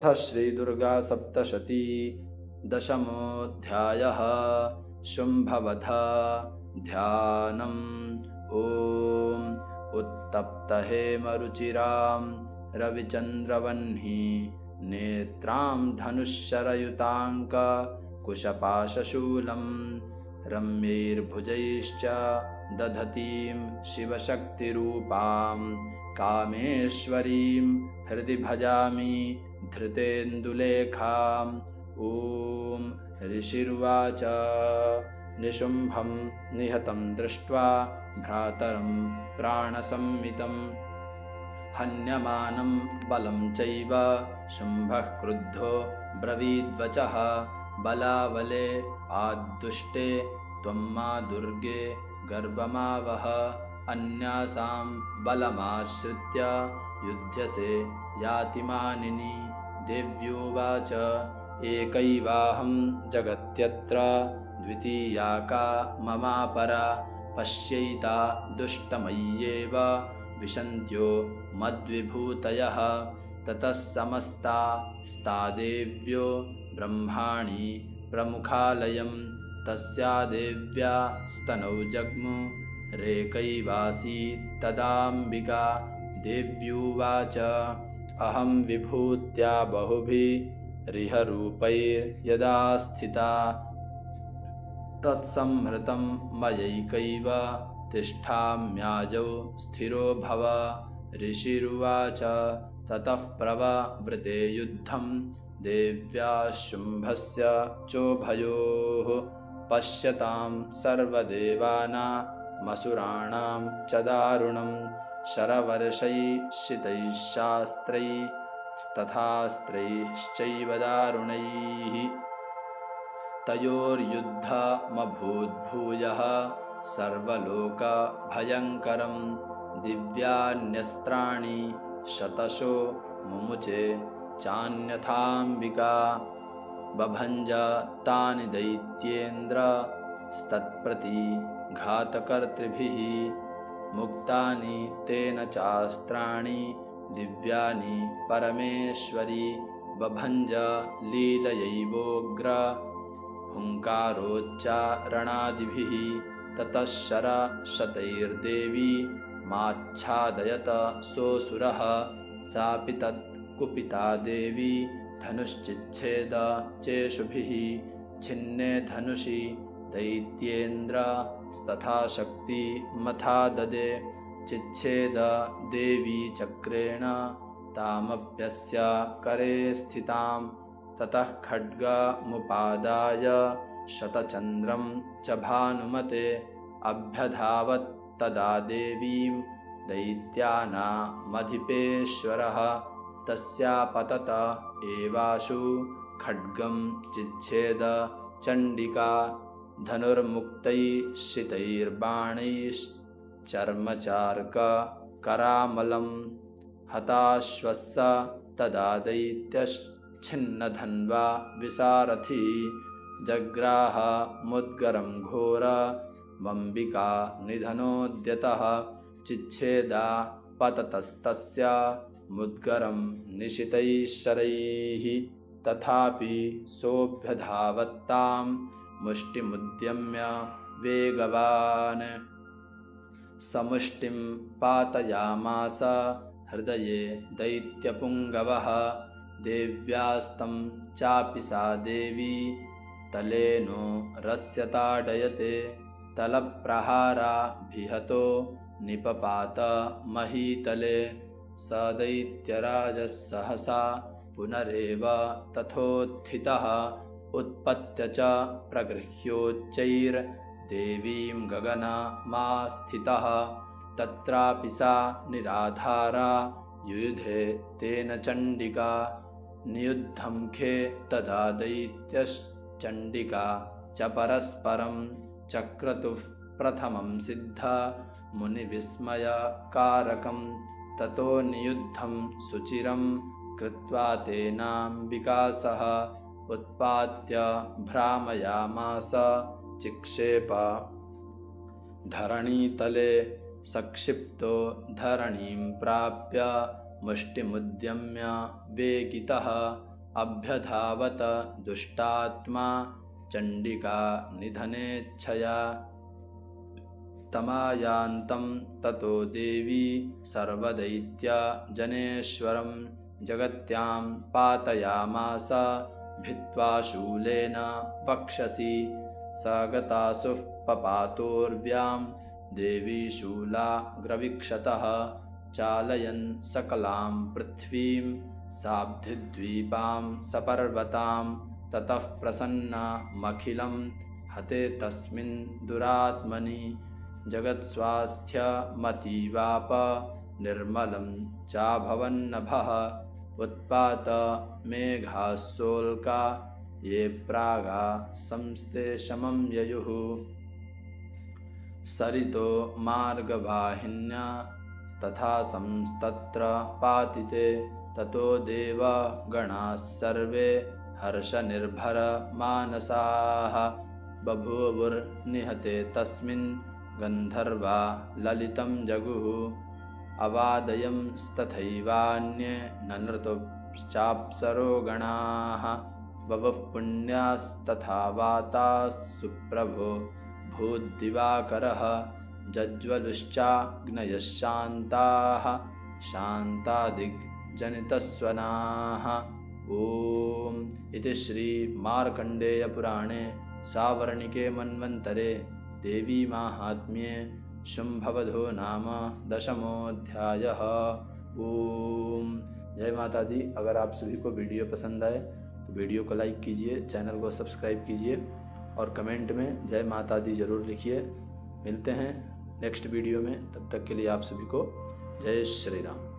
अथ श्रीदुर्गा सप्तशती दशमोऽध्यायः। शुम्भवध ध्यानम्। ॐ उत्तप्तहेमरुचिरां रविचन्द्रवह्नि नेत्रां धनुश्शरयुताङ्कुशपाशशूलं रम्यैर्भुजैश्च दधतीं शिवशक्तिरूपां कामेश्वरीं हृदि भजामि धृतेन्दुलेखाम्। ॐ ऋषिर्वाच निशुम्भं निहतं दृष्ट्वा भ्रातरं प्राणसंमितं हन्यमानं बलं चैव शुम्भः क्रुद्धो ब्रवीद्वचः बलावले आद्दुष्टे त्वं मा दुर्गे गर्वमावह अन्यासां बलमाश्रित्य युध्यसे याति मानिनी। देव्योवाच एकैवाहं जगत्यत्र द्वितीया का ममापरा पश्यैता दुष्टमय्येव विशन्त्यो मद्विभूतयः। ततः समस्ता देव्यो ब्रह्माणि प्रमुखालयं तस्या देव्या स्तनौ जग्मु रेकैवासीत् तदाम्बिका। देव्युवाच अहं विभूत्या बहुभिरिहरूपैर्यदा स्थिता तत्संहृतं मयैकैव तिष्ठाम्याजौ स्थिरो भव। ऋषिरुवाच ततः प्रववृते युद्धं देव्या शुम्भस्य चोभयोः पश्यतां सर्वदेवानामसुराणां च दारुणं शरवर्षैः शास्त्रैस्तथास्त्रैश्चैव दारुणैः। तयोर्युद्धमभूद्भूयः सर्वलोकभयङ्करं दिव्यान्यस्त्राणि शतशो मुमुचे चान्यथाम्बिका। बभञ्ज तानि दैत्येन्द्रस्तत्प्रतिघातकर्तृभिः मुक्तानि तेन चास्त्राणि दिव्यानि परमेश्वरी। बभञ्ज लीलयैवोग्र हुङ्कारोच्चारणादिभिः ततः शरशतैर्देवी माच्छादयत सोऽसुरः सापि तत्कुपिता देवी धनुश्चिच्छेद चेषुभिः छिन्ने धनुषि दैत्येन्द्रस्तथा शक्तिमथा ददे चिच्छेद देवी चक्रेण तामप्यस्य करे स्थितां। ततः खड्गमुपादाय शतचन्द्रं च भानुमते अभ्यधावत् तदा देवीं दैत्यानामधिपेश्वरः तस्यापतत एवाशु खड्गं चिच्छेद चण्डिका धनुर्मुक्तैश्चितैर्बाणैश्चर्मचार्ककरामलं हताश्वस्य तदा दैत्यश्छिन्नधन्वा विसारथि जग्राह मुद्गरं घोरमम्बिका निधनोद्यतः चिच्छेदा पततस्तस्य मुद्गरं निशितैः शरैः। तथापि सोऽभ्यधावत्तां मुष्टिमुद्यम्य वेगवान् समुष्टिं पातयामास हृदये दैत्यपुङ्गवः। देव्यास्तं चापि सा देवी तलेनो रस्यताडयते तलप्रहाराभिहतो निपपात महीतले। स दैत्यराजः सहसा पुनरेव तथोत्थितः उत्पत्य च प्रगृह्योच्चैर्देवीं गगनमास्थितः। तत्रापि सा निराधारा युयुधे तेन चण्डिका। नियुद्धं खे तदा दैत्यश्चण्डिका च परस्परं चक्रतुः प्रथमं सिद्धा मुनिविस्मयकारकं। ततो नियुद्धं सुचिरं कृत्वा तेनाम्बिका सह उत्पात्य भ्रामयामास चिक्षेप धरणीतले सक्षिप्तो धरणीं प्राप्य मुष्टिमुद्यम्य वेगितः अभ्यधावत दुष्टात्मा चण्डिका निधनेच्छया तमायान्तं ततो देवी सर्वदैत्यजनेश्वरं जगत्यां पातयामास भित्त्वा शूलेन वक्षसि स गतासुः पपातोर्व्यां देवी शूलाग्रवीक्षतः चालयन् सकलां पृथ्वीं साब्धिद्वीपां सपर्वतां ततः प्रसन्नमखिलं हते तस्मिन् दुरात्मनि जगत्स्वास्थ्यमतीवाप निर्मलं चाभवन्नभः उत्पात मेघास्सोल्का ये प्रागा संस्ते शमं ययुः सरितो मार्गवाहिन्या तथा संस्तत्र पातिते ततो देवगणाः सर्वे हर्षनिर्भरमानसाः बभूवुर्निहते तस्मिन् गन्धर्वा ललितं जगुः अवादयंस्तथैवान्ये ननृतुश्चाप्सरो गणाः बभुः पुण्यास्तथा वाताः सुप्रभो भूद्दिवाकरः जज्वलुश्चाग्नयः शान्ताः शान्तादिग्जनितस्वनाः। ॐ इति श्रीमार्कण्डेयपुराणे सावर्णिके मन्वन्तरे देवी माहात्म्ये शुम्भवधो नाम 10मोऽध्यायः। ओम जय माता दी। अगर आप सभी को वीडियो पसंद आए तो वीडियो को लाइक कीजिए, चैनल को सब्सक्राइब कीजिए और कमेंट में जय माता दी ज़रूर लिखिए। मिलते हैं नेक्स्ट वीडियो में, तब तक के लिए आप सभी को जय श्री राम।